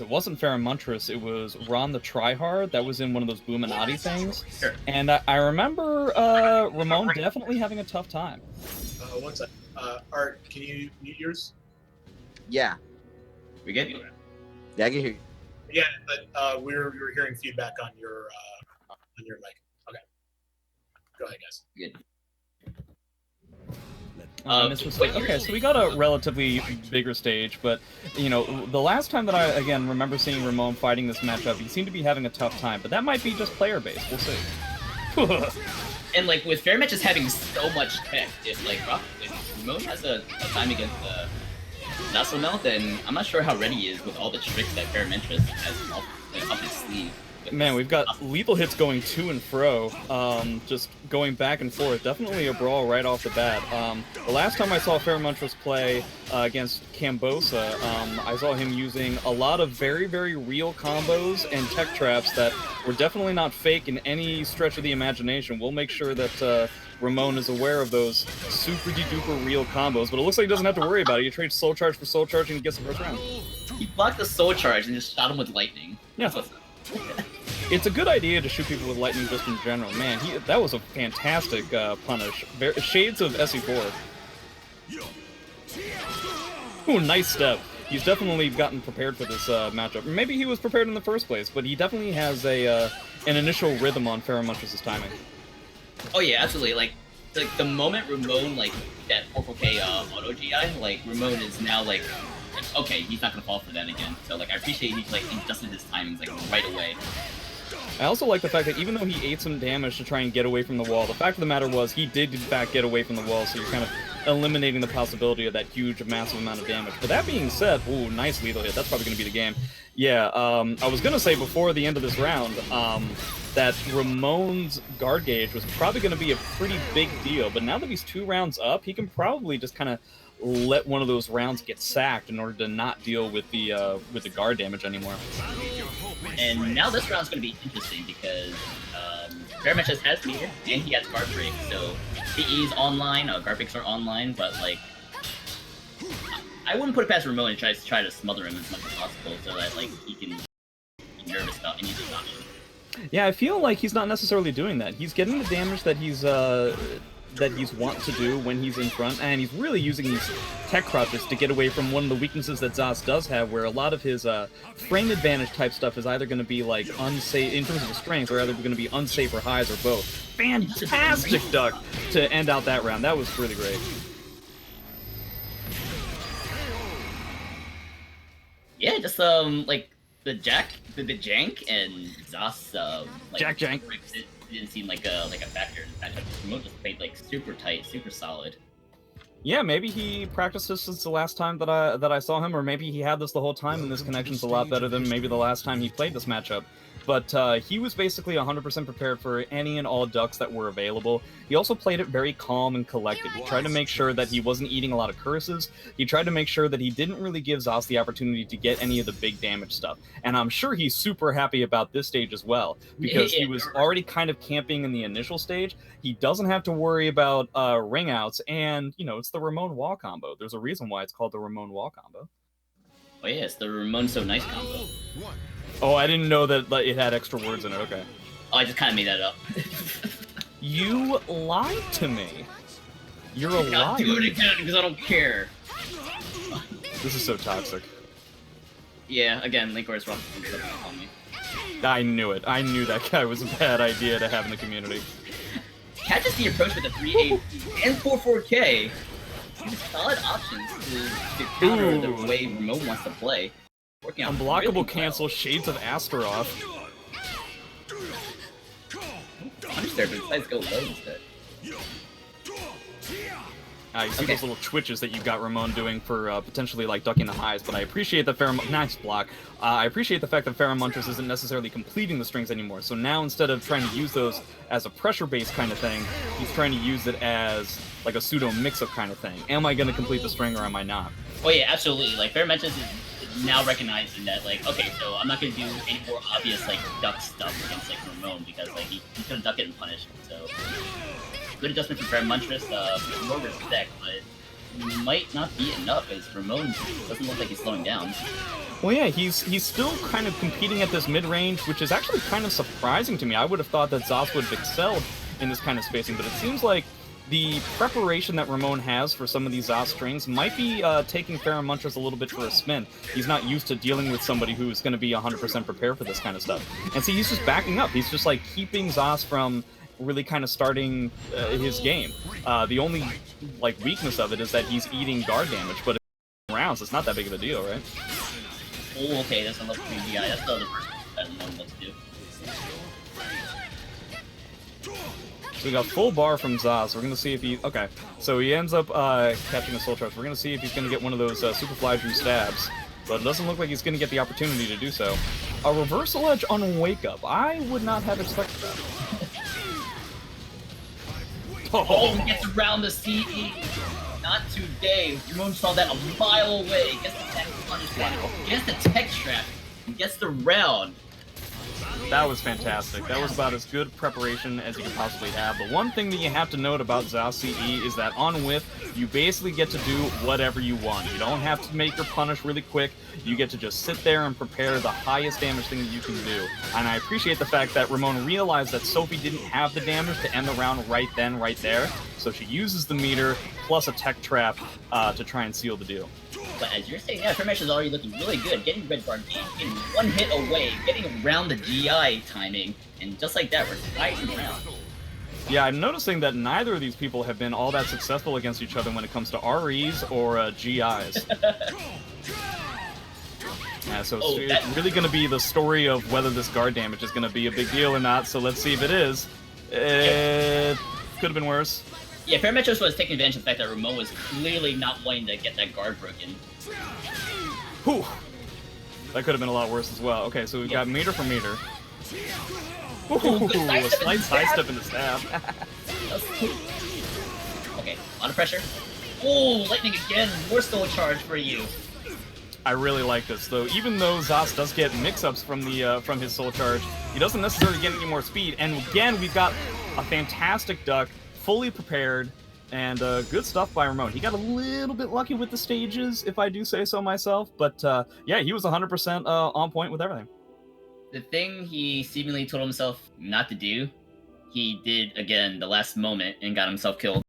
it wasn't Feremuntrus, it was Ron the Tryhard that was in one of those Boominati things. Sure. And I remember Ramon definitely having a tough time. One second. Art, can you mute yours? Yeah. We good? Yeah, I can hear you. Yeah, but we were hearing feedback on your mic. Okay. Go ahead, guys. Good. Okay, so we got a relatively bigger stage, but, you know, the last time that I, again, remember seeing Ramon fighting this matchup, he seemed to be having a tough time, but that might be just player-based. We'll see. And, like, with Fairmatch just having so much tech, if Ramon has a time against Nassomel, then I'm not sure how ready he is with all the tricks that Feremuntrus has up his sleeve. Man, we've got lethal hits going to and fro, just going back and forth. Definitely a brawl right off the bat. The last time I saw Feremuntrus play against Cambosa, I saw him using a lot of very, very real combos and tech traps that were definitely not fake in any stretch of the imagination. We'll make sure that Ramon is aware of those super-de-duper real combos, but it looks like he doesn't have to worry about it. He trades Soul Charge for Soul Charge and he gets the first round. He blocked the Soul Charge and just shot him with lightning. Yeah. It's a good idea to shoot people with lightning just in general. Man, that was a fantastic punish. Shades of SC4. Ooh, nice step. He's definitely gotten prepared for this matchup. Maybe he was prepared in the first place, but he definitely has an initial rhythm on Feremuntrus' timing. Oh yeah, absolutely. Like the moment Ramon that 4K auto GI, like Ramon is now like, okay, he's not gonna fall for that again. So like I appreciate he's adjusting his timings right away. I also like the fact that even though he ate some damage to try and get away from the wall, the fact of the matter was he did in fact get away from the wall, so you're kind of eliminating the possibility of that huge, massive amount of damage. But that being said, ooh, nice lethal hit. That's probably going to be the game. Yeah, I was going to say before the end of this round that Ramon's guard gauge was probably going to be a pretty big deal, but now that he's 2 rounds up, he can probably just kind of let one of those rounds get sacked in order to not deal with the guard damage anymore. And now this round's going to be interesting because Feremuntrus has meter and he has guard break, so PE's online, guard breaks are online, but like I wouldn't put it past Ramon and try to smother him as much as possible so that like he can be nervous about any of his options. Yeah, I feel like he's not necessarily doing that. He's getting the damage that he's want to do when he's in front, and he's really using these tech crutches to get away from one of the weaknesses that Zos does have, where a lot of his frame advantage type stuff is either going to be like unsafe in terms of the strength, or either going to be unsafe or highs, or both. Fantastic duck to end out that round. That was really great. Yeah, just like the jank and Zos like Jank. It didn't seem like a factor in the matchup. Ramon just played like super tight, super solid. Yeah, maybe he practiced this since the last time that I saw him, or maybe he had this the whole time and this connection's a lot better than maybe the last time he played this matchup. But he was basically 100% prepared for any and all ducks that were available. He also played it very calm and collected. He tried to make sure that he wasn't eating a lot of curses. He tried to make sure that he didn't really give Zos the opportunity to get any of the big damage stuff. And I'm sure he's super happy about this stage as well, because he was already kind of camping in the initial stage. He doesn't have to worry about ring outs, and, you know, it's the Ramon wall combo. There's a reason why it's called the Ramon wall combo. Oh yeah, it's the Ramon So Nice combo. Oh, I didn't know that it had extra words in it. Okay. Oh, I just kind of made that up. You lied to me. You're a liar. I'll do it again because I don't care. This is so toxic. Yeah, again, Linkor's wrong on me. I knew it. I knew that guy was a bad idea to have in the community. Catches the approach with a 3-8 and 4-4K. Solid options to counter the way Ramon wants to play. Unblockable really cancel, Shades of Astaroth. Punish there, but decides to go low instead. You see those little twitches that you got Ramon doing for potentially like ducking the highs, but I appreciate that nice block. I appreciate the fact that Feremuntrus isn't necessarily completing the strings anymore. So now instead of trying to use those as a pressure-based kind of thing, he's trying to use it as like a pseudo mix-up kind of thing. Am I going to complete the string or am I not? Oh yeah, absolutely. Like Feremuntrus is now recognizing that, like, okay, so I'm not going to do any more obvious like duck stuff against like Ramon because like he couldn't duck it and punish. So good adjustment from Feremuntrus. More respect, but might not be enough as Ramon doesn't look like he's slowing down. Well, yeah, he's still kind of competing at this mid-range, which is actually kind of surprising to me. I would have thought that Zos would have excelled in this kind of spacing, but it seems like the preparation that Ramon has for some of these Zos strings might be taking Feremuntrus a little bit for a spin. He's not used to dealing with somebody who's going to be 100% prepared for this kind of stuff. And see, he's just backing up. He's just, like, keeping Zos from really kind of starting his game. The only, like, weakness of it is that he's eating guard damage, but in rounds, it's not that big of a deal, right? Oh, okay, that's a level 3 DI. That's the other person I don't know what to do. So we got full bar from Zos. We're going to see if he... Okay, so he ends up catching a Soul Charge. We're going to see if he's going to get one of those Super Fly Drew stabs. But it doesn't look like he's going to get the opportunity to do so. A reversal edge on Wake Up. I would not have expected that. Oh, he gets around the CE. Not today. Ramon saw that a mile away. Gets the tech punish. Gets the tech trap. And gets the round. That was fantastic. That was about as good preparation as you could possibly have. The one thing that you have to note about Zao CE is that on whiff, you basically get to do whatever you want. You don't have to make your punish really quick. You get to just sit there and prepare the highest damage thing that you can do. And I appreciate the fact that Ramon realized that Sophie didn't have the damage to end the round right then, right there. So she uses the meter plus a tech trap to try and seal the deal. But as you're saying, yeah, Feremuntrus is already looking really good. Getting red guard game, getting one hit away, getting around the GI timing, and just like that, we're tied in round. Yeah, I'm noticing that neither of these people have been all that successful against each other when it comes to REs or GIs. Yeah, so it's really going to be the story of whether this guard damage is going to be a big deal or not, so let's see if it is. It could have been worse. Yeah, Feremuntrus was taking advantage of the fact that Ramon was clearly not wanting to get that guard broken. Whew. That could have been a lot worse as well. Okay, so we've got meter for meter. Ooh, a slight sidestep in the stab. Okay, a lot of pressure. Oh, lightning again! More Soul Charge for you. I really like this, though. Even though Zos does get mix-ups from the from his Soul Charge, he doesn't necessarily get any more speed. And again, we've got a fantastic duck, fully prepared, and good stuff by Ramon. He got a little bit lucky with the stages, if I do say so myself, but yeah, he was 100% on point with everything. The thing he seemingly told himself not to do, he did again the last moment and got himself killed.